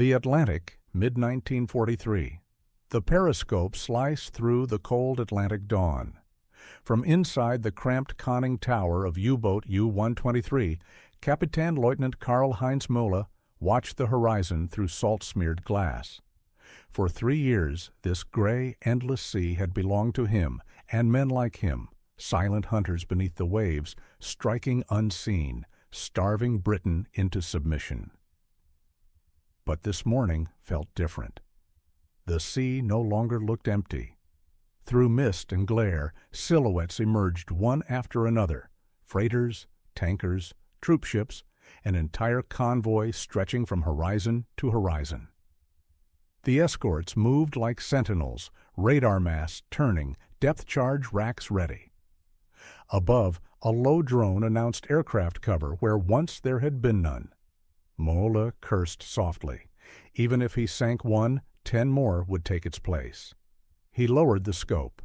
The Atlantic, mid-1943. The periscope sliced through the cold Atlantic dawn. From inside the cramped conning tower of U-boat U-123, Kapitän Leutnant Karl-Heinz Müller watched the horizon through salt-smeared glass. For 3 years, this gray, endless sea had belonged to him and men like him, silent hunters beneath the waves, striking unseen, starving Britain into submission. But this morning felt different. The sea no longer looked empty. Through mist and glare, silhouettes emerged one after another, freighters, tankers, troop ships, an entire convoy stretching from horizon to horizon. The escorts moved like sentinels, radar masts turning, depth charge racks ready. Above, a low drone announced aircraft cover where once there had been none. Müller cursed softly. Even if he sank one, 10 more would take its place. He lowered the scope.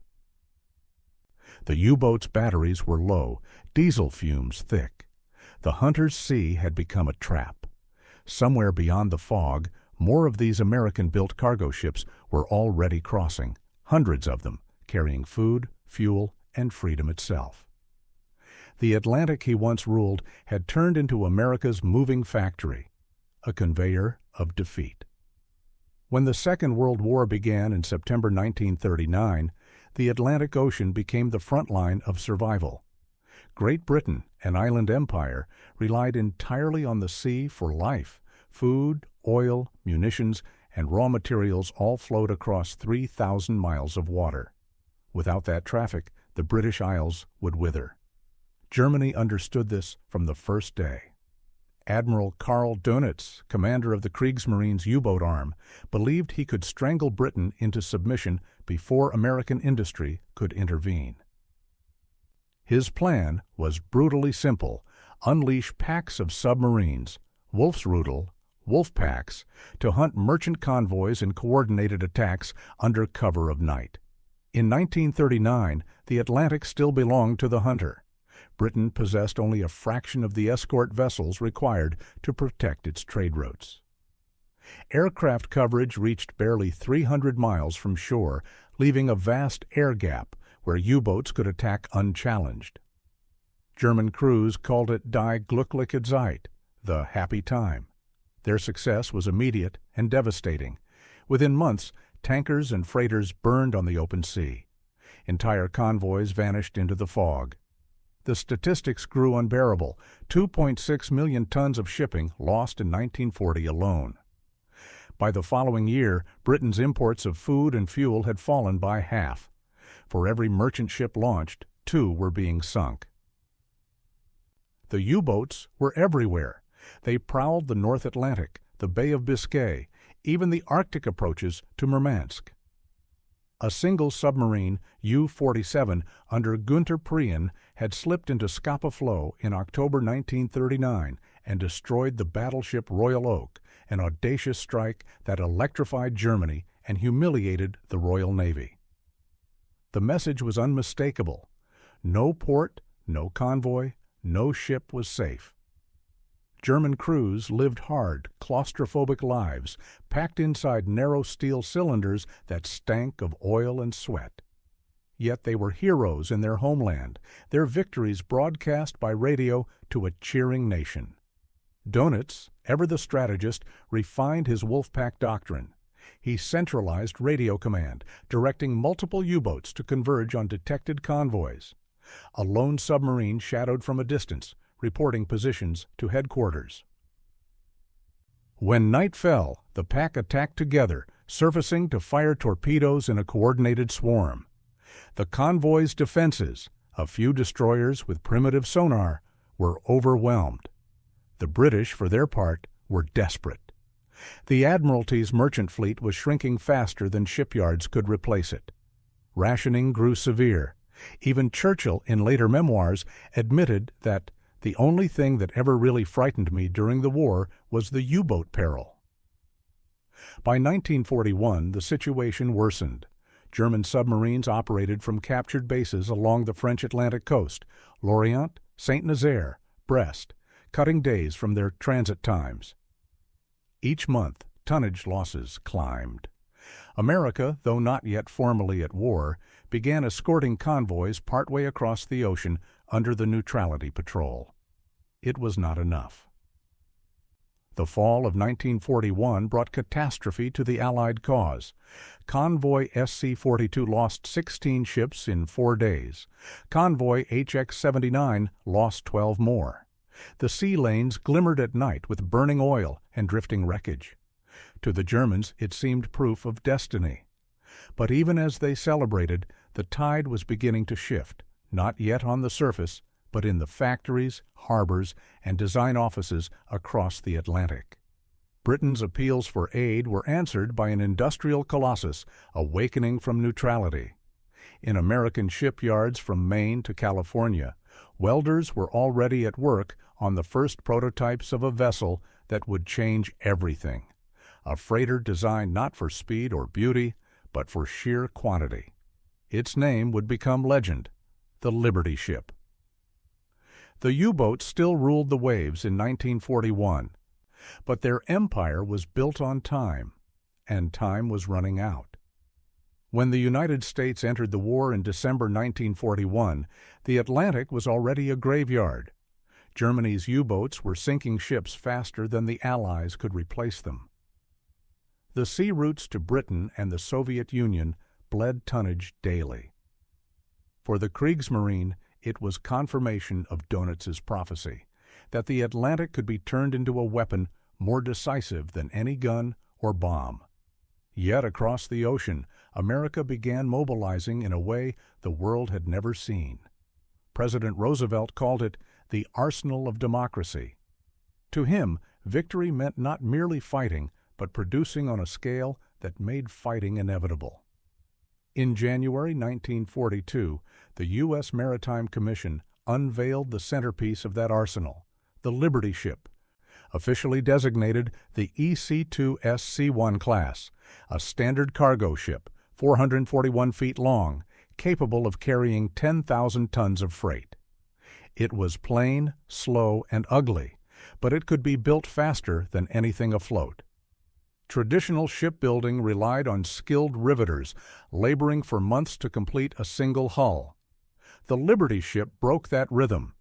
The U-boat's batteries were low, diesel fumes thick. The Hunter's Sea had become a trap. Somewhere beyond the fog, more of these American-built cargo ships were already crossing, hundreds of them, carrying food, fuel, and freedom itself. The Atlantic he once ruled had turned into America's moving factory, a conveyor of defeat. When the Second World War began in September 1939, the Atlantic Ocean became the front line of survival. Great Britain, an island empire, relied entirely on the sea for life. Food, oil, munitions, and raw materials all flowed across 3,000 miles of water. Without that traffic, the British Isles would wither. Germany understood this from the first day. Admiral Karl Dönitz, commander of the Kriegsmarine's U-boat arm, believed he could strangle Britain into submission before American industry could intervene. His plan was brutally simple: unleash packs of submarines, Wolfsrudel, wolf packs, to hunt merchant convoys in coordinated attacks under cover of night. In 1939, the Atlantic still belonged to the Hunter. Britain possessed only a fraction of the escort vessels required to protect its trade routes. Aircraft coverage reached barely 300 miles from shore, leaving a vast air gap where U-boats could attack unchallenged. German crews called it Die glückliche Zeit, the happy time. Their success was immediate and devastating. Within months, tankers and freighters burned on the open sea. Entire convoys vanished into the fog. The statistics grew unbearable: 2.6 million tons of shipping lost in 1940 alone. By the following year, Britain's imports of food and fuel had fallen by half. For every merchant ship launched, 2 were being sunk. The U-boats were everywhere. They prowled the North Atlantic, the Bay of Biscay, even the Arctic approaches to Murmansk. A single submarine, U-47, under Günther Prien, had slipped into Scapa Flow in October 1939 and destroyed the battleship Royal Oak, an audacious strike that electrified Germany and humiliated the Royal Navy. The message was unmistakable: no port, no convoy, no ship was safe. German crews lived hard, claustrophobic lives, packed inside narrow steel cylinders that stank of oil and sweat. Yet they were heroes in their homeland, their victories broadcast by radio to a cheering nation. Dönitz, ever the strategist, refined his Wolfpack doctrine. He centralized radio command, directing multiple U-boats to converge on detected convoys. A lone submarine shadowed from a distance, reporting positions to headquarters. When night fell, the pack attacked together, surfacing to fire torpedoes in a coordinated swarm. The convoy's defenses, a few destroyers with primitive sonar, were overwhelmed. The British, for their part, were desperate. The Admiralty's merchant fleet was shrinking faster than shipyards could replace it. Rationing grew severe. Even Churchill, in later memoirs, admitted that the only thing that ever really frightened me during the war was the U-boat peril. By 1941, the situation worsened. German submarines operated from captured bases along the French Atlantic coast, Lorient, Saint-Nazaire, Brest, cutting days from their transit times. Each month, tonnage losses climbed. America, though not yet formally at war, began escorting convoys partway across the ocean under the Neutrality Patrol. It was not enough. The fall of 1941 brought catastrophe to the Allied cause. Convoy SC-42 lost 16 ships in 4 days. Convoy HX-79 lost 12 more. The sea lanes glimmered at night with burning oil and drifting wreckage. To the Germans, it seemed proof of destiny. But even as they celebrated, the tide was beginning to shift, not yet on the surface, but in the factories, harbors, and design offices across the Atlantic. Britain's appeals for aid were answered by an industrial colossus awakening from neutrality. In American shipyards from Maine to California, welders were already at work on the first prototypes of a vessel that would change everything. A freighter designed not for speed or beauty, but for sheer quantity. Its name would become legend, the Liberty Ship. The U-boats still ruled the waves in 1941, but their empire was built on time, and time was running out. When the United States entered the war in December 1941, the Atlantic was already a graveyard. Germany's U-boats were sinking ships faster than the Allies could replace them. The sea routes to Britain and the Soviet Union bled tonnage daily. For the Kriegsmarine, it was confirmation of Donitz's prophecy, that the Atlantic could be turned into a weapon more decisive than any gun or bomb. Yet across the ocean, America began mobilizing in a way the world had never seen. President Roosevelt called it the arsenal of democracy. To him, victory meant not merely fighting, but producing on a scale that made fighting inevitable. In January 1942, the U.S. Maritime Commission unveiled the centerpiece of that arsenal, the Liberty Ship, officially designated the EC-2SC-1 class, a standard cargo ship, 441 feet long, capable of carrying 10,000 tons of freight. It was plain, slow, and ugly, but it could be built faster than anything afloat. Traditional shipbuilding relied on skilled riveters, laboring for months to complete a single hull. The Liberty Ship broke that rhythm.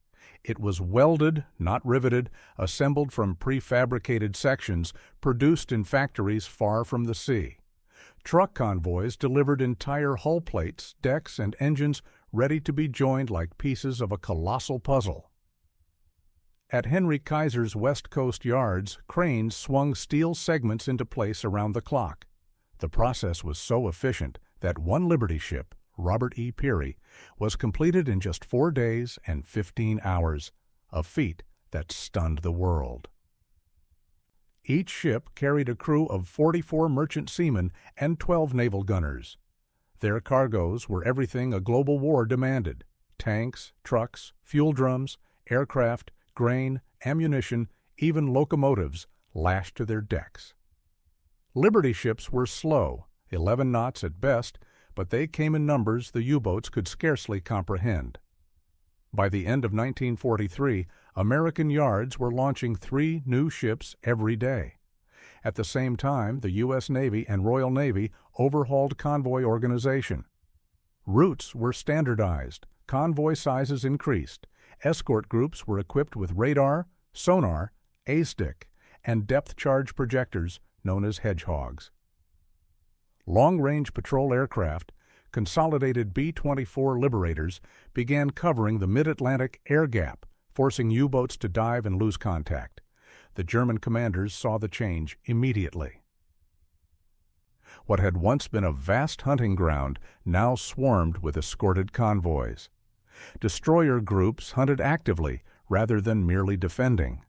It was welded, not riveted, assembled from prefabricated sections produced in factories far from the sea. Truck convoys delivered entire hull plates, decks, and engines ready to be joined like pieces of a colossal puzzle. At Henry Kaiser's West Coast yards, cranes swung steel segments into place around the clock. The process was so efficient that one Liberty ship, Robert E. Peary, was completed in just 4 days and 15 hours, a feat that stunned the world. Each ship carried a crew of 44 merchant seamen and 12 naval gunners. Their cargoes were everything a global war demanded: tanks, trucks, fuel drums, aircraft, grain, ammunition, even locomotives lashed to their decks. Liberty ships were slow, 11 knots at best, but they came in numbers the U-boats could scarcely comprehend. By the end of 1943, American yards were launching 3 new ships every day. At the same time, the U.S. Navy and Royal Navy overhauled convoy organization. Routes were standardized, convoy sizes increased, escort groups were equipped with radar, sonar, A-stick, and depth charge projectors known as hedgehogs. Long-range patrol aircraft, consolidated B-24 Liberators, began covering the mid-Atlantic air gap, forcing U-boats to dive and lose contact. The German commanders saw the change immediately. What had once been a vast hunting ground now swarmed with escorted convoys. Destroyer groups hunted actively rather than merely defending.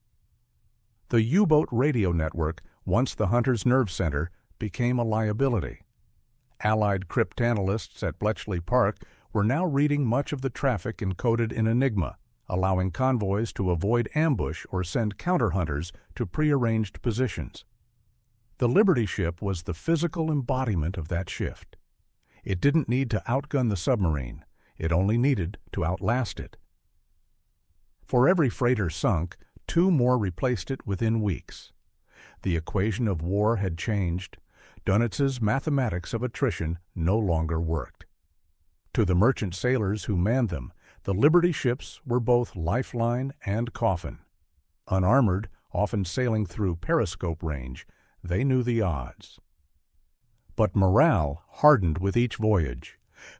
The U-boat radio network, once the hunter's nerve center, became a liability. Allied cryptanalysts at Bletchley Park were now reading much of the traffic encoded in Enigma, allowing convoys to avoid ambush or send counter-hunters to prearranged positions. The Liberty ship was the physical embodiment of that shift. It didn't need to outgun the submarine. It only needed to outlast it. For every freighter sunk, 2 more replaced it within weeks. The equation of war had changed. Dönitz's mathematics of attrition no longer worked. To the merchant sailors who manned them, the Liberty ships were both lifeline and coffin. Unarmored, often sailing through periscope range, they knew the odds. But morale hardened with each voyage.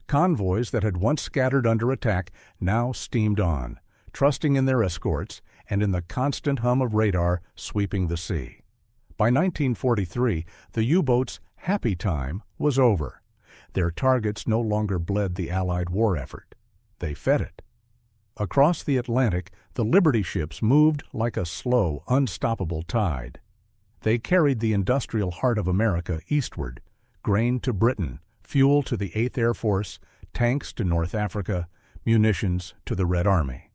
Convoys that had once scattered under attack now steamed on, trusting in their escorts and in the constant hum of radar sweeping the sea. By 1943, the U-boats' happy time was over. Their targets no longer bled the Allied war effort. They fed it. Across the Atlantic, the Liberty ships moved like a slow, unstoppable tide. They carried the industrial heart of America eastward, grain to Britain, fuel to the 8th Air Force, tanks to North Africa, munitions to the Red Army.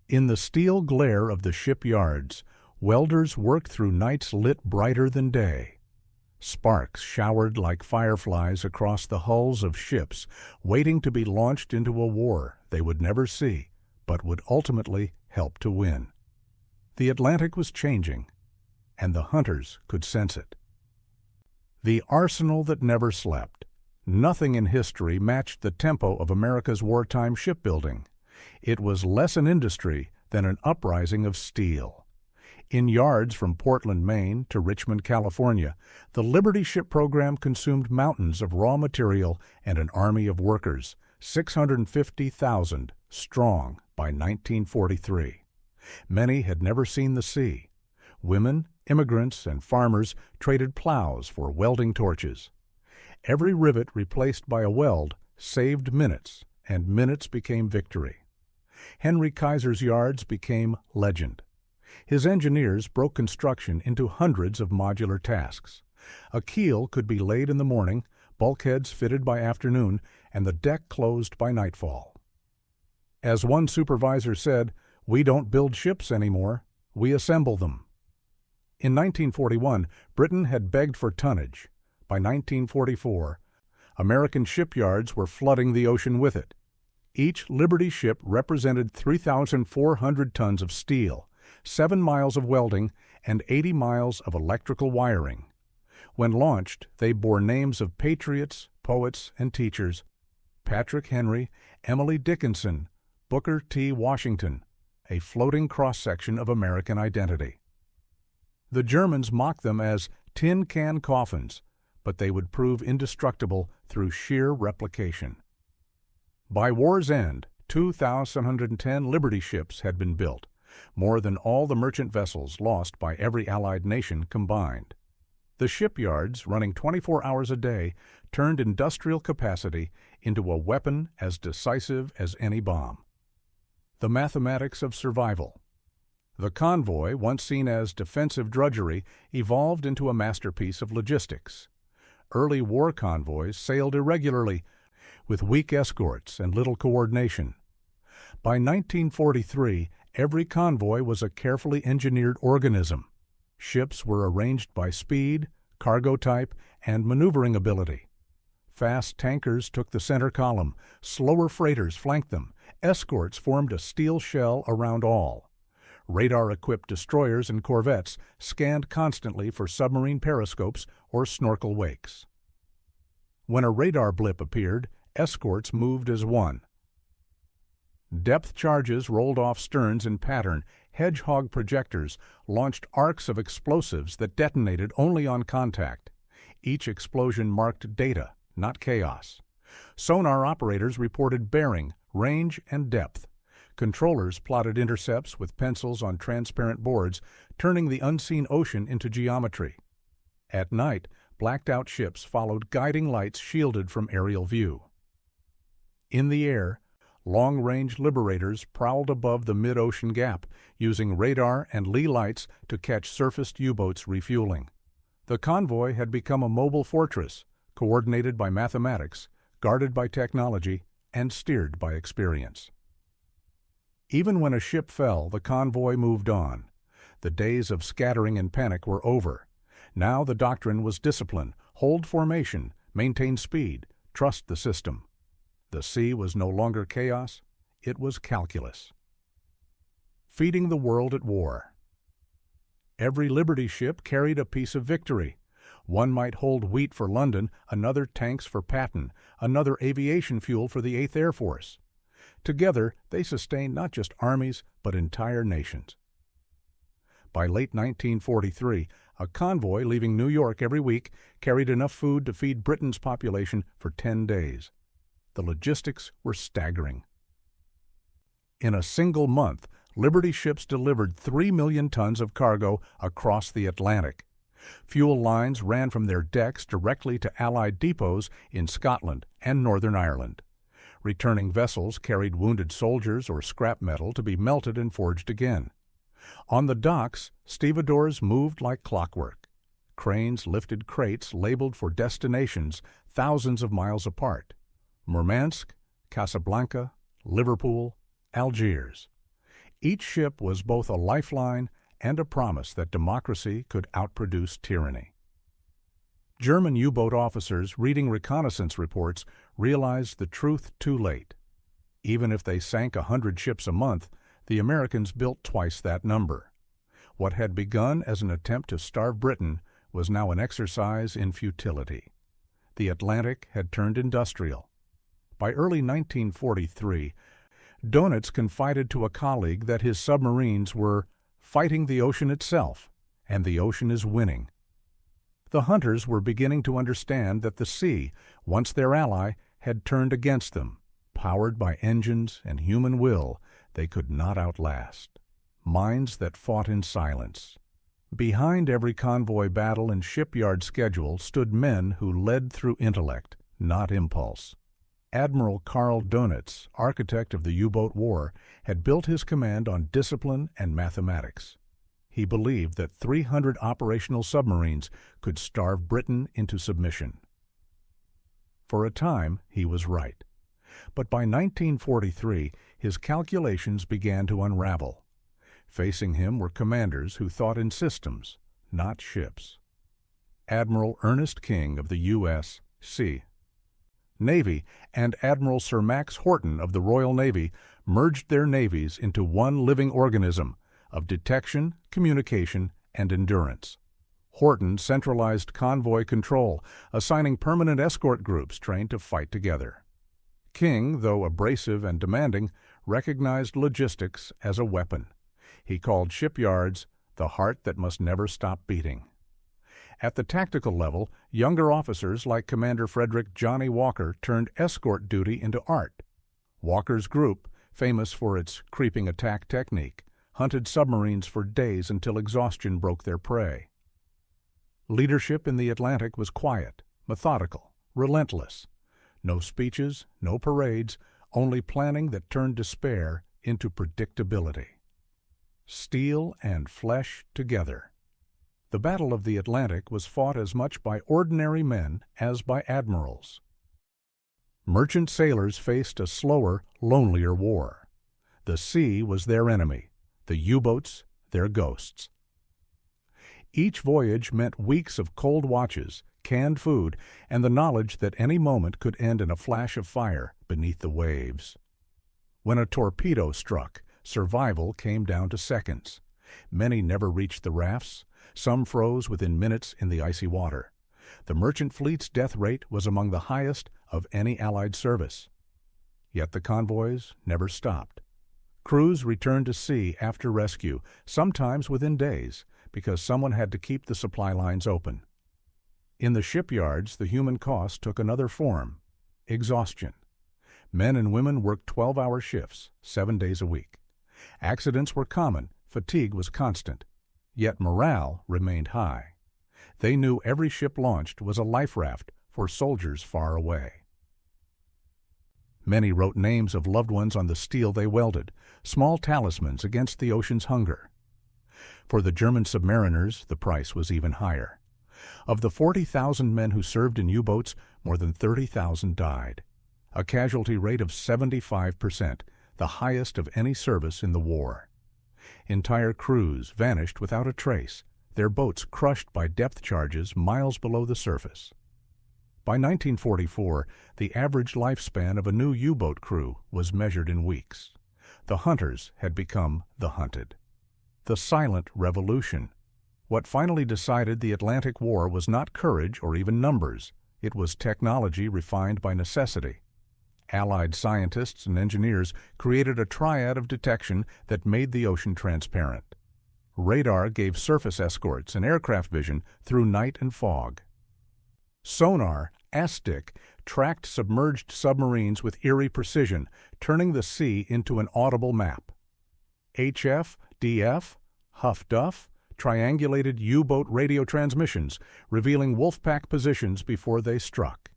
In the steel glare of the shipyards, welders worked through nights lit brighter than day. Sparks showered like fireflies across the hulls of ships, waiting to be launched into a war they would never see, but would ultimately help to win. The Atlantic was changing, and the hunters could sense it. The arsenal that never slept. Nothing in history matched the tempo of America's wartime shipbuilding. It was less an industry than an uprising of steel. In yards from Portland, Maine to Richmond, California, the Liberty ship program consumed mountains of raw material and an army of workers, 650,000 strong by 1943. Many had never seen the sea. Women, immigrants, and farmers traded plows for welding torches. Every rivet replaced by a weld saved minutes, and minutes became victory. Henry Kaiser's yards became legend. His engineers broke construction into hundreds of modular tasks. A keel could be laid in the morning, bulkheads fitted by afternoon, and the deck closed by nightfall. As one supervisor said, "We don't build ships anymore, we assemble them." In 1941, Britain had begged for tonnage. By 1944, American shipyards were flooding the ocean with it. Each Liberty ship represented 3,400 tons of steel, 7 miles of welding, and 80 miles of electrical wiring. When launched, they bore names of patriots, poets, and teachers: Patrick Henry, Emily Dickinson, Booker T. Washington, a floating cross-section of American identity. The Germans mocked them as tin can coffins, but they would prove indestructible through sheer replication. By war's end, 2,110 Liberty ships had been built, more than all the merchant vessels lost by every Allied nation combined. The shipyards, running 24 hours a day, turned industrial capacity into a weapon as decisive as any bomb. The mathematics of survival. The convoy, once seen as defensive drudgery, evolved into a masterpiece of logistics. Early war convoys sailed irregularly, with weak escorts and little coordination. By 1943, every convoy was a carefully engineered organism. Ships were arranged by speed, cargo type, and maneuvering ability. Fast tankers took the center column, slower freighters flanked them, escorts formed a steel shell around all. Radar-equipped destroyers and corvettes scanned constantly for submarine periscopes or snorkel wakes. When a radar blip appeared, escorts moved as one. Depth charges rolled off sterns in pattern. Hedgehog projectors launched arcs of explosives that detonated only on contact. Each explosion marked data, not chaos. Sonar operators reported bearing, range, and depth. Controllers plotted intercepts with pencils on transparent boards, turning the unseen ocean into geometry. At night, blacked-out ships followed guiding lights shielded from aerial view. In the air, long-range liberators prowled above the mid-ocean gap, using radar and lee lights to catch surfaced U-boats refueling. The convoy had become a mobile fortress, coordinated by mathematics, guarded by technology, and steered by experience. Even when a ship fell, the convoy moved on. The days of scattering and panic were over. Now the doctrine was discipline: hold formation, maintain speed, trust the system. The sea was no longer chaos, it was calculus. Feeding the world at war. Every Liberty ship carried a piece of victory. One might hold wheat for London, another tanks for Patton, another aviation fuel for the 8th Air Force. Together, they sustained not just armies, but entire nations. By late 1943, a convoy leaving New York every week carried enough food to feed Britain's population for 10 days. The logistics were staggering. In a single month, Liberty ships delivered 3 million tons of cargo across the Atlantic. Fuel lines ran from their decks directly to Allied depots in Scotland and Northern Ireland. Returning vessels carried wounded soldiers or scrap metal to be melted and forged again. On the docks, stevedores moved like clockwork. Cranes lifted crates labeled for destinations thousands of miles apart: Murmansk, Casablanca, Liverpool, Algiers. Each ship was both a lifeline and a promise that democracy could outproduce tyranny. German U-boat officers reading reconnaissance reports realized the truth too late. Even if they sank 100 ships a month, the Americans built twice that number. What had begun as an attempt to starve Britain was now an exercise in futility. The Atlantic had turned industrial. By early 1943, Dönitz confided to a colleague that his submarines were fighting the ocean itself, and the ocean is winning. The hunters were beginning to understand that the sea, once their ally, had turned against them. Powered by engines and human will, they could not outlast. Minds that fought in silence. Behind every convoy battle and shipyard schedule stood men who led through intellect, not impulse. Admiral Karl Dönitz, architect of the U-boat war, had built his command on discipline and mathematics. He believed that 300 operational submarines could starve Britain into submission. For a time, he was right. But by 1943, his calculations began to unravel. Facing him were commanders who thought in systems, not ships. Admiral Ernest King of the U.S. Navy and Admiral Sir Max Horton of the Royal Navy merged their navies into one living organism of detection, communication, and endurance. Horton centralized convoy control, assigning permanent escort groups trained to fight together. King, though abrasive and demanding, recognized logistics as a weapon. He called shipyards the heart that must never stop beating. At the tactical level, younger officers like Commander Frederick Johnny Walker turned escort duty into art. Walker's group, famous for its creeping attack technique, hunted submarines for days until exhaustion broke their prey. Leadership in the Atlantic was quiet, methodical, relentless. No speeches, no parades, only planning that turned despair into predictability. Steel and flesh together. The Battle of the Atlantic was fought as much by ordinary men as by admirals. Merchant sailors faced a slower, lonelier war. The sea was their enemy, the U-boats their ghosts. Each voyage meant weeks of cold watches, canned food, and the knowledge that any moment could end in a flash of fire beneath the waves. When a torpedo struck, survival came down to seconds. Many never reached the rafts. Some froze within minutes in the icy water. The merchant fleet's death rate was among the highest of any Allied service. Yet the convoys never stopped. Crews returned to sea after rescue, sometimes within days, because someone had to keep the supply lines open. In the shipyards, the human cost took another form: exhaustion. Men and women worked 12-hour shifts, 7 days a week. Accidents were common, fatigue was constant. Yet morale remained high. They knew every ship launched was a life raft for soldiers far away. Many wrote names of loved ones on the steel they welded, small talismans against the ocean's hunger. For the German submariners, the price was even higher. Of the 40,000 men who served in U-boats, more than 30,000 died. A casualty rate of 75%, the highest of any service in the war. Entire crews vanished without a trace, their boats crushed by depth charges miles below the surface. By 1944, the average lifespan of a new U-boat crew was measured in weeks. The hunters had become the hunted. The silent revolution What finally decided the Atlantic War was not courage or even numbers. It was technology refined by necessity. Allied scientists and engineers created a triad of detection that made the ocean transparent. Radar gave surface escorts and aircraft vision through night and fog. Sonar, ASTIC, tracked submerged submarines with eerie precision, turning the sea into an audible map. HF, DF, Huff Duff, triangulated U-boat radio transmissions, revealing Wolfpack positions before they struck.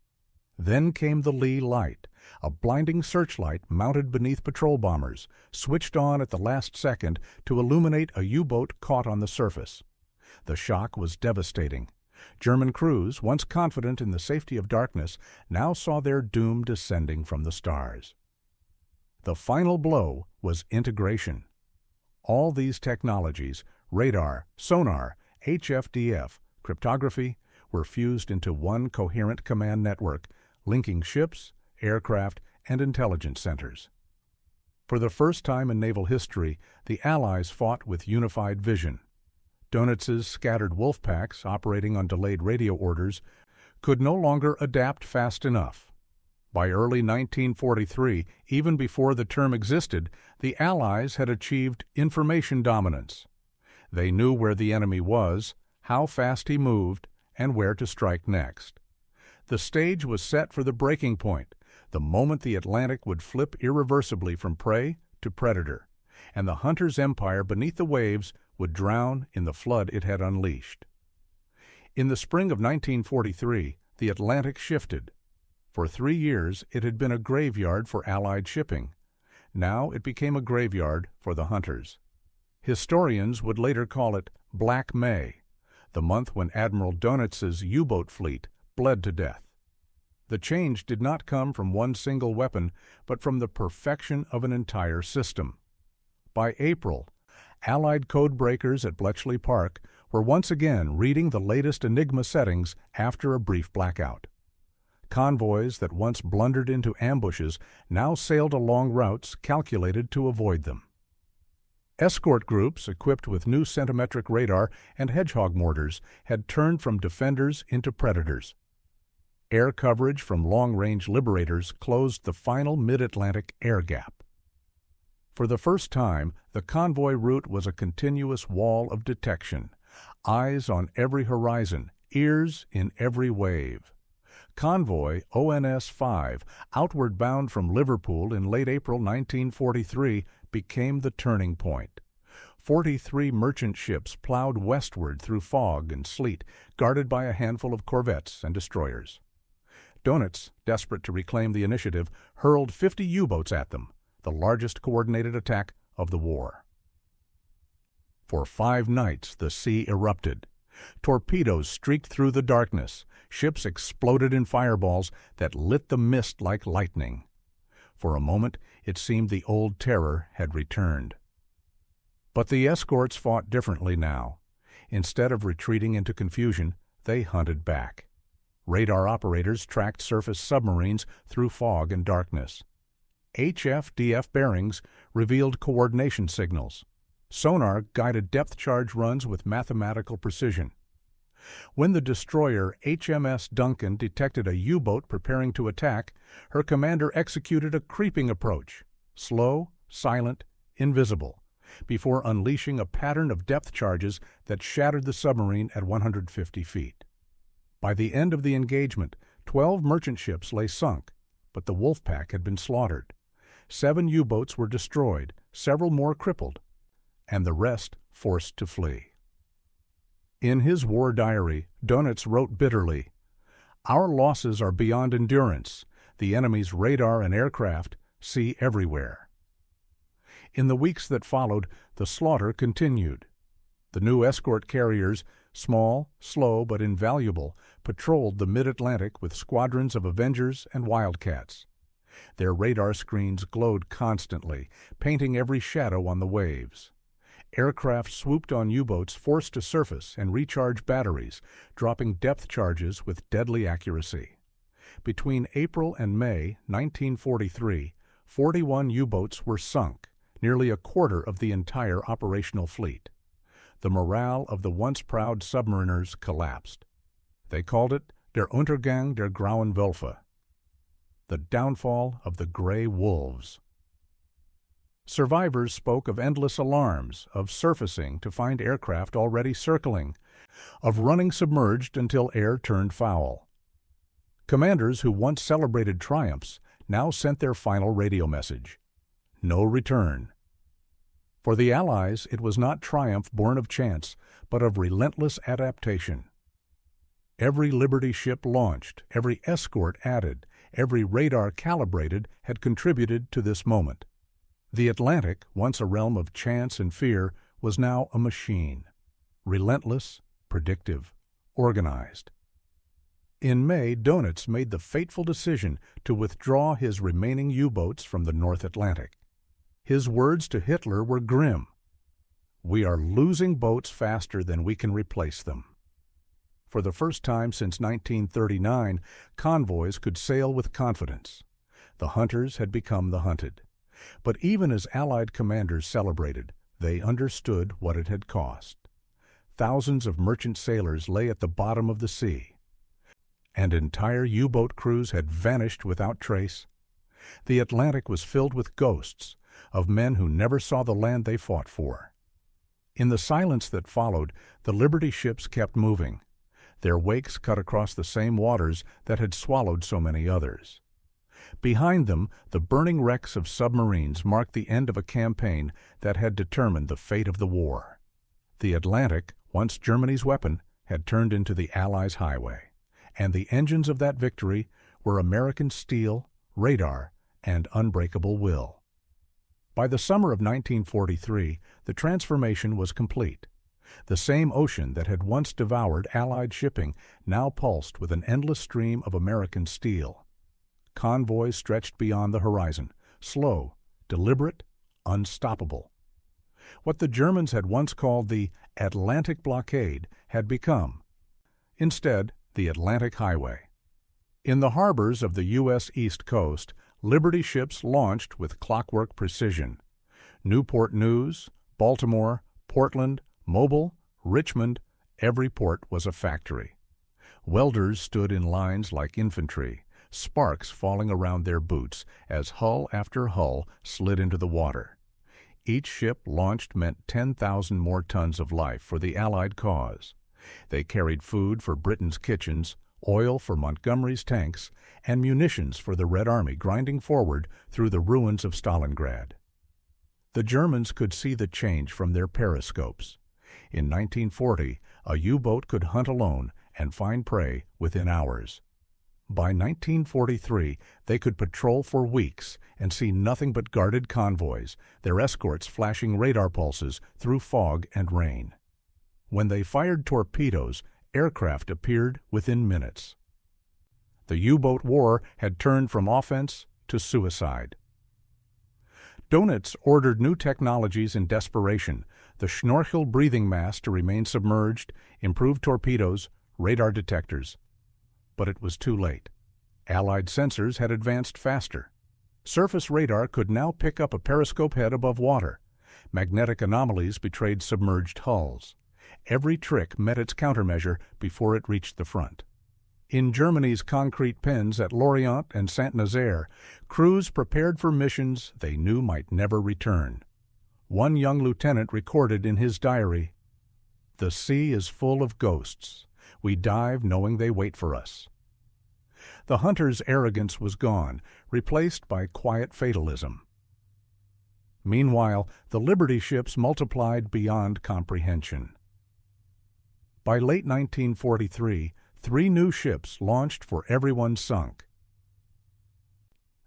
Then came the Lee Light, a blinding searchlight mounted beneath patrol bombers, switched on at the last second to illuminate a U-boat caught on the surface. The shock was devastating. German crews, once confident in the safety of darkness, now saw their doom descending from the stars. The final blow was integration. All these technologies, radar, sonar, HFDF, cryptography, were fused into one coherent command network, linking ships, aircraft, and intelligence centers. For the first time in naval history, the Allies fought with unified vision. Donitz's scattered Wolfpacks, operating on delayed radio orders, could no longer adapt fast enough. By early 1943, even before the term existed, the Allies had achieved information dominance. They knew where the enemy was, how fast he moved, and where to strike next. The stage was set for the breaking point, the moment the Atlantic would flip irreversibly from prey to predator, and the hunter's empire beneath the waves would drown in the flood it had unleashed. In the spring of 1943, the Atlantic shifted. For 3 years, it had been a graveyard for Allied shipping. Now it became a graveyard for the hunters. Historians would later call it Black May, the month when Admiral Donitz's U-boat fleet bled to death. The change did not come from one single weapon, but from the perfection of an entire system. By April, Allied code breakers at Bletchley Park were once again reading the latest Enigma settings after a brief blackout. Convoys that once blundered into ambushes now sailed along routes calculated to avoid them. Escort groups equipped with new centimetric radar and hedgehog mortars had turned from defenders into predators. Air coverage from long-range liberators closed the final mid-Atlantic air gap. For the first time, the convoy route was a continuous wall of detection, eyes on every horizon, ears in every wave. Convoy ONS-5, outward bound from Liverpool in late April 1943, became the turning point. 43 merchant ships plowed westward through fog and sleet, guarded by a handful of corvettes and destroyers. Donitz, desperate to reclaim the initiative, hurled 50 U-boats at them, the largest coordinated attack of the war. For 5 nights the sea erupted. Torpedoes streaked through the darkness. Ships exploded in fireballs that lit the mist like lightning. For a moment, it seemed the old terror had returned. But the escorts fought differently now. Instead of retreating into confusion, they hunted back. Radar operators tracked surface submarines through fog and darkness. HF-DF bearings revealed coordination signals. Sonar guided depth charge runs with mathematical precision. When the destroyer HMS Duncan detected a U-boat preparing to attack, her commander executed a creeping approach, slow, silent, invisible, before unleashing a pattern of depth charges that shattered the submarine at 150 feet. By the end of the engagement, 12 merchant ships lay sunk, but the Wolfpack had been slaughtered. 7 U-boats were destroyed, several more crippled, and the rest forced to flee. In his war diary, Donitz wrote bitterly, "Our losses are beyond endurance. The enemy's radar and aircraft see everywhere." In the weeks that followed, the slaughter continued. The new escort carriers, small, slow, but invaluable, patrolled the mid-Atlantic with squadrons of Avengers and Wildcats. Their radar screens glowed constantly, painting every shadow on the waves. Aircraft swooped on U-boats forced to surface and recharge batteries, dropping depth charges with deadly accuracy. Between April and May 1943, 41 U-boats were sunk, nearly a quarter of the entire operational fleet. the morale of the once proud submariners collapsed. They called it Der Untergang der Grauen Wölfe, the downfall of the gray wolves. Survivors spoke of endless alarms, of surfacing to find aircraft already circling, of running submerged until air turned foul. Commanders who once celebrated triumphs now sent their final radio message: no return. For the Allies, it was not triumph born of chance, but of relentless adaptation. Every Liberty ship launched, every escort added, every radar calibrated had contributed to this moment. The Atlantic, once a realm of chance and fear, was now a machine, relentless, predictive, organized. In May, Dönitz made the fateful decision to withdraw his remaining U-boats from the North Atlantic. His words to Hitler were grim: "We are losing boats faster than we can replace them." For the first time since 1939, convoys could sail with confidence. The hunters had become the hunted. But even as Allied commanders celebrated, they understood what it had cost. Thousands of merchant sailors lay at the bottom of the sea, and entire U-boat crews had vanished without trace. The Atlantic was filled with ghosts of men who never saw the land they fought for. In the silence that followed, the Liberty ships kept moving. Their wakes cut across the same waters that had swallowed so many others. Behind them, the burning wrecks of submarines marked the end of a campaign that had determined the fate of the war. The Atlantic, once Germany's weapon, had turned into the Allies' highway, and the engines of that victory were American steel, radar, and unbreakable will. By the summer of 1943, the transformation was complete. The same ocean that had once devoured Allied shipping now pulsed with an endless stream of American steel. Convoys stretched beyond the horizon, slow, deliberate, unstoppable. What the Germans had once called the Atlantic Blockade had become, instead, the Atlantic Highway. In the harbors of the U.S. East Coast, Liberty ships launched with clockwork precision. Newport News, Baltimore, Portland, Mobile, Richmond, every port was a factory. Welders stood in lines like infantry, sparks falling around their boots as hull after hull slid into the water. Each ship launched meant 10,000 more tons of life for the Allied cause. They carried food for Britain's kitchens, oil for Montgomery's tanks, and munitions for the Red Army grinding forward through the ruins of Stalingrad. The Germans could see the change from their periscopes. In 1940, a U-boat could hunt alone and find prey within hours. By 1943, they could patrol for weeks and see nothing but guarded convoys, their escorts flashing radar pulses through fog and rain. When they fired torpedoes, aircraft appeared within minutes. The U-boat war had turned from offense to suicide. Dönitz ordered new technologies in desperation: the Schnorchel breathing mask to remain submerged, improved torpedoes, radar detectors. But it was too late. Allied sensors had advanced faster. Surface radar could now pick up a periscope head above water. Magnetic anomalies betrayed submerged hulls. Every trick met its countermeasure before it reached the front. In Germany's concrete pens at Lorient and Saint-Nazaire, crews prepared for missions they knew might never return. One young lieutenant recorded in his diary, "The sea is full of ghosts. We dive knowing they wait for us." The hunter's arrogance was gone, replaced by quiet fatalism. Meanwhile, the Liberty ships multiplied beyond comprehension. By late 1943, 3 new ships launched for everyone sunk.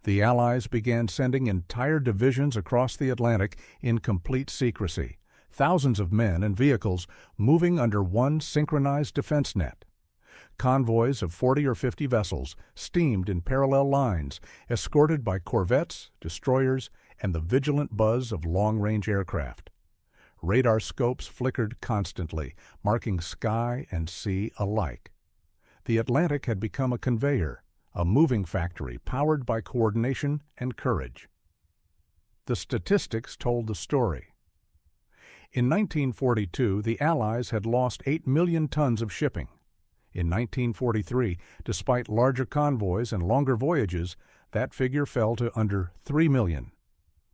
The Allies began sending entire divisions across the Atlantic in complete secrecy, thousands of men and vehicles moving under one synchronized defense net. Convoys of 40 or 50 vessels steamed in parallel lines, escorted by corvettes, destroyers, and the vigilant buzz of long-range aircraft. Radar scopes flickered constantly, marking sky and sea alike. The Atlantic had become a conveyor, a moving factory powered by coordination and courage. The statistics told the story. In 1942, the Allies had lost 8 million tons of shipping. In 1943, despite larger convoys and longer voyages, that figure fell to under 3 million.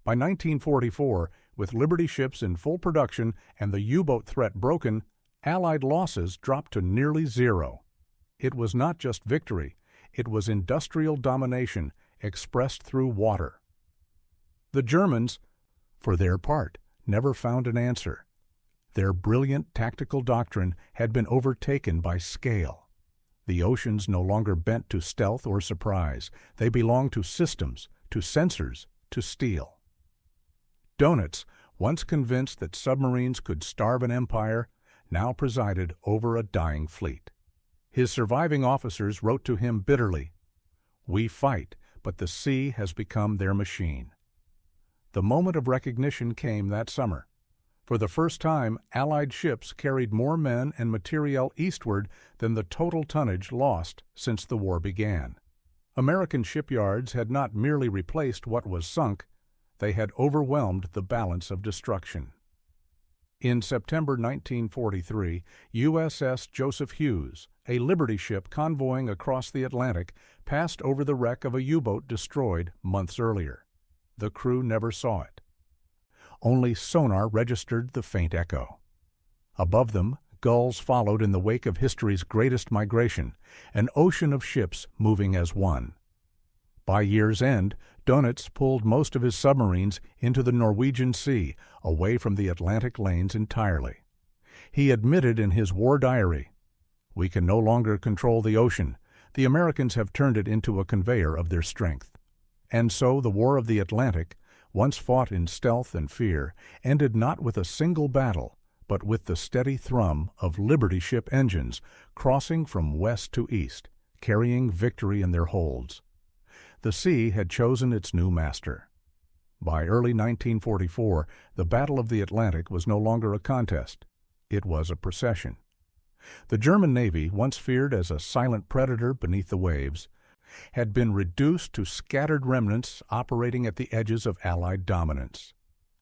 By 1944, with Liberty ships in full production and the U-boat threat broken, Allied losses dropped to nearly zero. It was not just victory, it was industrial domination expressed through water. The Germans, for their part, never found an answer. Their brilliant tactical doctrine had been overtaken by scale. The oceans no longer bent to stealth or surprise. They belonged to systems, to sensors, to steel. Dönitz, once convinced that submarines could starve an empire, now presided over a dying fleet. His surviving officers wrote to him bitterly, "We fight, but the sea has become their machine." The moment of recognition came that summer. For the first time, Allied ships carried more men and materiel eastward than the total tonnage lost since the war began. American shipyards had not merely replaced what was sunk, they had overwhelmed the balance of destruction. In September 1943, USS Joseph Hughes, a Liberty ship convoying across the Atlantic, passed over the wreck of a U-boat destroyed months earlier. The crew never saw it. Only sonar registered the faint echo. Above them, gulls followed in the wake of history's greatest migration, an ocean of ships moving as one. By year's end, Dönitz pulled most of his submarines into the Norwegian Sea, away from the Atlantic lanes entirely. He admitted in his war diary, "We can no longer control the ocean. The Americans have turned it into a conveyor of their strength." And so the War of the Atlantic, once fought in stealth and fear, ended not with a single battle, but with the steady thrum of Liberty ship engines crossing from west to east, carrying victory in their holds. The sea had chosen its new master. By early 1944, the Battle of the Atlantic was no longer a contest. It was a procession. The German Navy, once feared as a silent predator beneath the waves, had been reduced to scattered remnants operating at the edges of Allied dominance.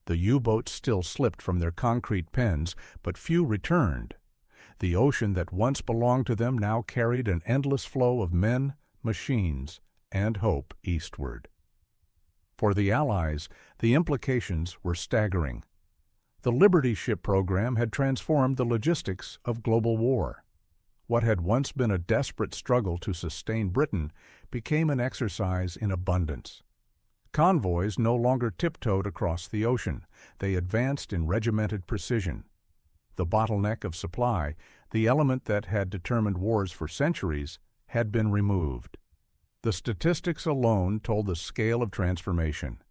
The U-boats still slipped from their concrete pens, but few returned. The ocean that once belonged to them now carried an endless flow of men, machines, and hope eastward. For the Allies, the implications were staggering. The Liberty ship program had transformed the logistics of global war. What had once been a desperate struggle to sustain Britain became an exercise in abundance. Convoys no longer tiptoed across the ocean. They advanced in regimented precision. The bottleneck of supply, the element that had determined wars for centuries, had been removed. The statistics alone told the scale of transformation.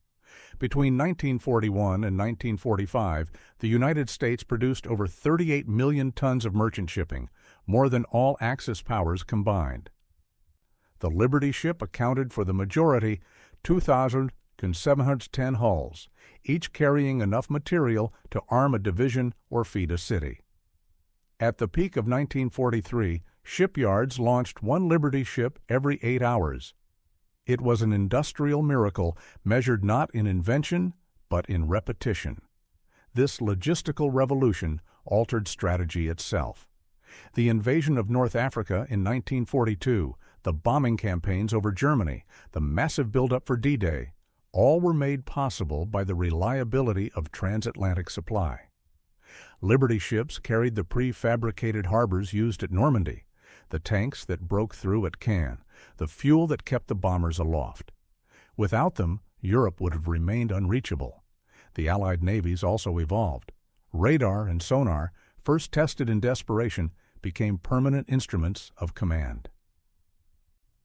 Between 1941 and 1945, the United States produced over 38 million tons of merchant shipping, more than all Axis powers combined. The Liberty ship accounted for the majority, 2,710 hulls, each carrying enough material to arm a division or feed a city. At the peak of 1943, shipyards launched one Liberty ship every 8 hours. It was an industrial miracle measured not in invention, but in repetition. This logistical revolution altered strategy itself. The invasion of North Africa in 1942, the bombing campaigns over Germany, the massive buildup for D-Day, all were made possible by the reliability of transatlantic supply. Liberty ships carried the prefabricated harbors used at Normandy, the tanks that broke through at Caen, the fuel that kept the bombers aloft. Without them, Europe would have remained unreachable. The Allied navies also evolved. Radar and sonar, first tested in desperation, became permanent instruments of command.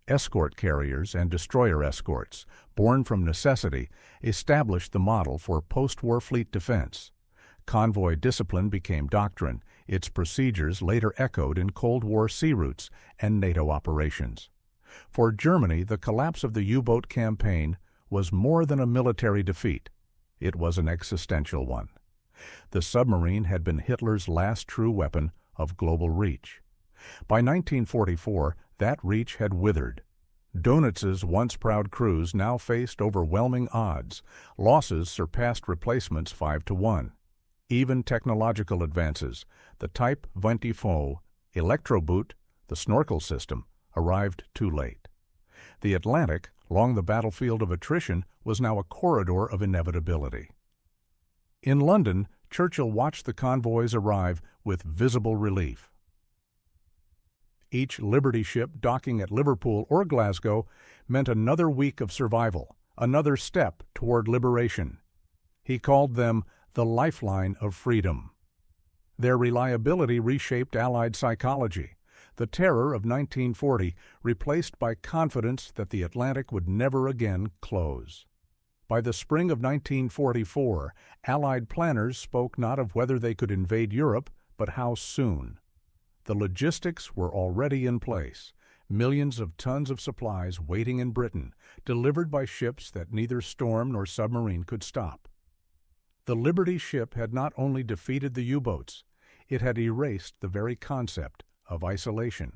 Escort carriers and destroyer escorts, born from necessity, established the model for post-war fleet defense. Convoy discipline became doctrine. Its procedures later echoed in Cold War sea routes and NATO operations. For Germany, the collapse of the U-boat campaign was more than a military defeat. It was an existential one. The submarine had been Hitler's last true weapon of global reach. By 1944, that reach had withered. Dönitz's once proud crews now faced overwhelming odds. Losses surpassed replacements 5-1. Even technological advances, the Type 24 Electroboot, the snorkel system, arrived too late. The Atlantic, long the battlefield of attrition, was now a corridor of inevitability. In London, Churchill watched the convoys arrive with visible relief. Each Liberty ship docking at Liverpool or Glasgow meant another week of survival, another step toward liberation. He called them the lifeline of freedom. Their reliability reshaped Allied psychology. The terror of 1940 replaced by confidence that the Atlantic would never again close. By the spring of 1944, Allied planners spoke not of whether they could invade Europe, but how soon. The logistics were already in place, millions of tons of supplies waiting in Britain, delivered by ships that neither storm nor submarine could stop. The Liberty ship had not only defeated the U-boats, it had erased the very concept of isolation.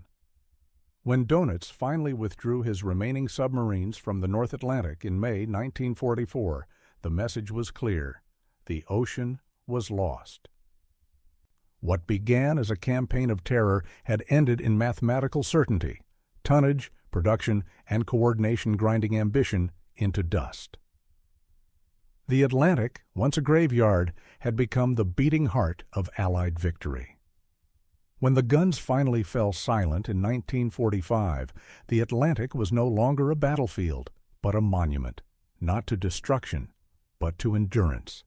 When Dönitz finally withdrew his remaining submarines from the North Atlantic in May 1944, the message was clear: the ocean was lost. What began as a campaign of terror had ended in mathematical certainty, tonnage, production, and coordination grinding ambition into dust. The Atlantic, once a graveyard, had become the beating heart of Allied victory. When the guns finally fell silent in 1945, the Atlantic was no longer a battlefield, but a monument, not to destruction, but to endurance.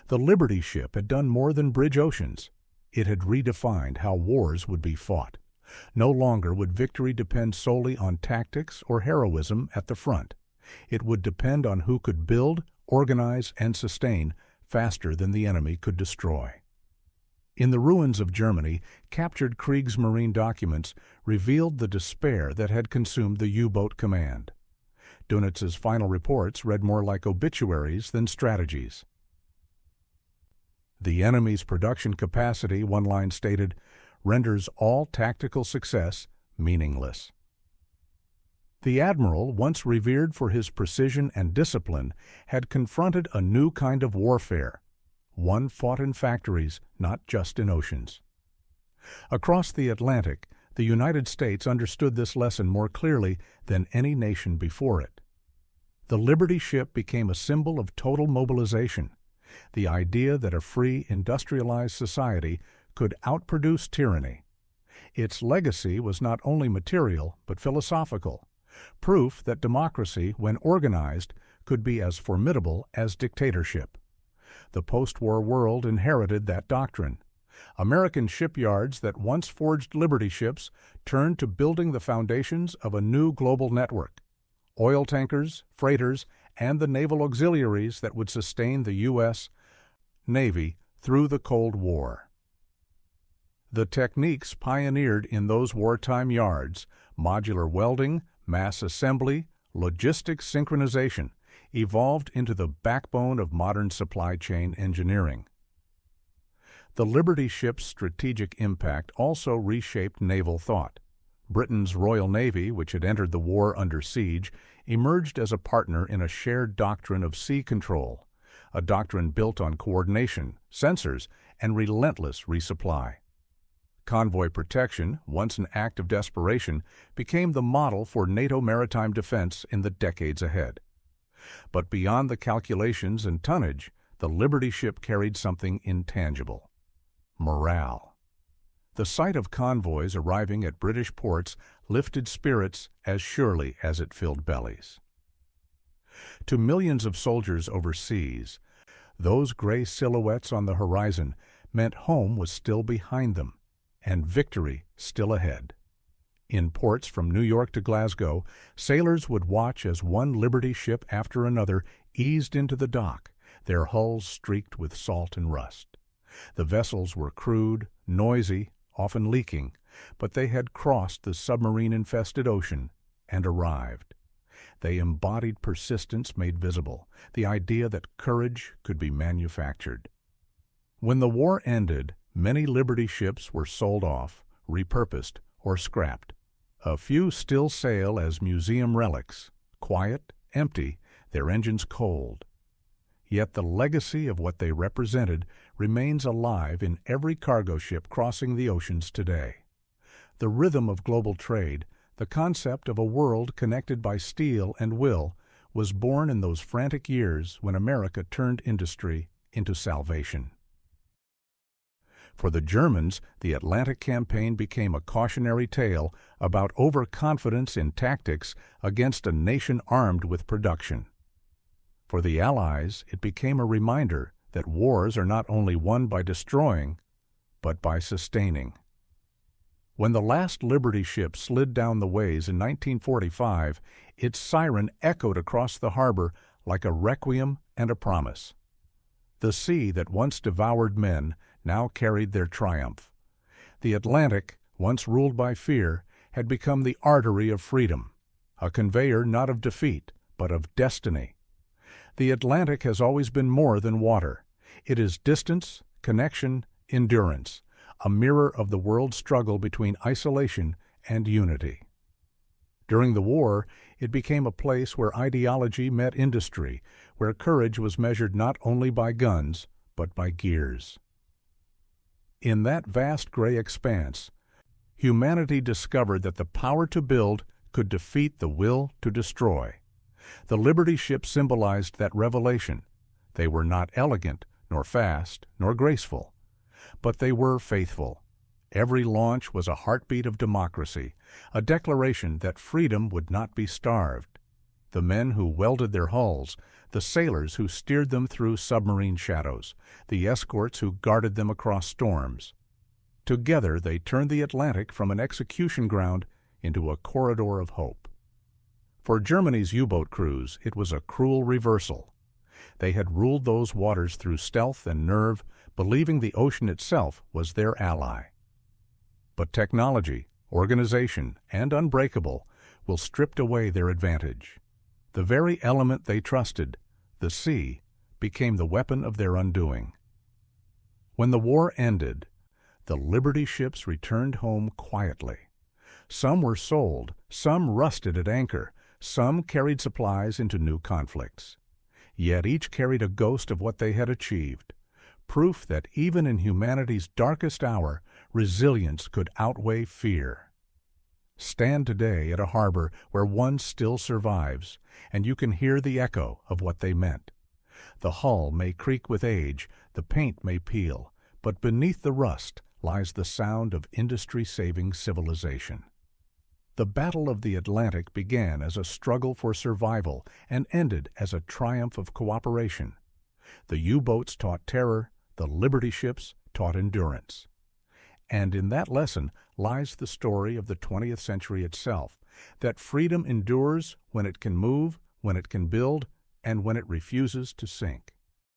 The Liberty ship had done more than bridge oceans. It had redefined how wars would be fought. No longer would victory depend solely on tactics or heroism at the front. It would depend on who could build, organize, and sustain faster than the enemy could destroy. In the ruins of Germany, captured Kriegsmarine documents revealed the despair that had consumed the U-boat command. Dönitz's final reports read more like obituaries than strategies. The enemy's production capacity, one line stated, renders all tactical success meaningless. The admiral, once revered for his precision and discipline, had confronted a new kind of warfare, one fought in factories, not just in oceans. Across the Atlantic, the United States understood this lesson more clearly than any nation before it. The Liberty ship became a symbol of total mobilization, the idea that a free, industrialized society could outproduce tyranny. Its legacy was not only material, but philosophical, proof that democracy, when organized, could be as formidable as dictatorship. The post-war world inherited that doctrine. American shipyards that once forged Liberty ships turned to building the foundations of a new global network: oil tankers, freighters, and the naval auxiliaries that would sustain the U.S. Navy through the Cold War. The techniques pioneered in those wartime yards, modular welding, mass assembly, logistics synchronization, evolved into the backbone of modern supply chain engineering. The Liberty ship's strategic impact also reshaped naval thought. Britain's Royal Navy, which had entered the war under siege, emerged as a partner in a shared doctrine of sea control, a doctrine built on coordination, sensors, and relentless resupply. Convoy protection, once an act of desperation, became the model for NATO maritime defense in the decades ahead. But beyond the calculations and tonnage, the Liberty ship carried something intangible: morale. The sight of convoys arriving at British ports lifted spirits as surely as it filled bellies. To millions of soldiers overseas, those gray silhouettes on the horizon meant home was still behind them, and victory still ahead. In ports from New York to Glasgow, sailors would watch as one Liberty ship after another eased into the dock, their hulls streaked with salt and rust. The vessels were crude, noisy, often leaking, but they had crossed the submarine-infested ocean and arrived. They embodied persistence made visible, the idea that courage could be manufactured. When the war ended, many Liberty ships were sold off, repurposed, or scrapped. A few still sail as museum relics, quiet, empty, their engines cold. Yet the legacy of what they represented remains alive in every cargo ship crossing the oceans today. The rhythm of global trade, the concept of a world connected by steel and will, was born in those frantic years when America turned industry into salvation. For the Germans, the Atlantic campaign became a cautionary tale about overconfidence in tactics against a nation armed with production. For the Allies, it became a reminder that wars are not only won by destroying, but by sustaining. When the last Liberty ship slid down the ways in 1945, its siren echoed across the harbor like a requiem and a promise. The sea that once devoured men now carried their triumph. The Atlantic, once ruled by fear, had become the artery of freedom, a conveyor not of defeat, but of destiny. The Atlantic has always been more than water. It is distance, connection, endurance, a mirror of the world's struggle between isolation and unity. During the war, it became a place where ideology met industry, where courage was measured not only by guns, but by gears. In that vast gray expanse, humanity discovered that the power to build could defeat the will to destroy. The Liberty ships symbolized that revelation. They were not elegant, nor fast, nor graceful, but they were faithful. Every launch was a heartbeat of democracy, a declaration that freedom would not be starved. The men who welded their hulls, the sailors who steered them through submarine shadows, the escorts who guarded them across storms. Together they turned the Atlantic from an execution ground into a corridor of hope. For Germany's U-boat crews, it was a cruel reversal. They had ruled those waters through stealth and nerve, believing the ocean itself was their ally. But technology, organization, and Unbreakable will strip away their advantage. The very element they trusted, the sea, became the weapon of their undoing. When the war ended, the Liberty ships returned home quietly. Some were sold, some rusted at anchor, some carried supplies into new conflicts. Yet each carried a ghost of what they had achieved, proof that even in humanity's darkest hour, resilience could outweigh fear. Stand today at a harbor where one still survives, and you can hear the echo of what they meant. The hull may creak with age, the paint may peel, but beneath the rust lies the sound of industry-saving civilization. The Battle of the Atlantic began as a struggle for survival and ended as a triumph of cooperation. The U-boats taught terror, the Liberty ships taught endurance. And in that lesson lies the story of the 20th century itself, that freedom endures when it can move, when it can build, and when it refuses to sink.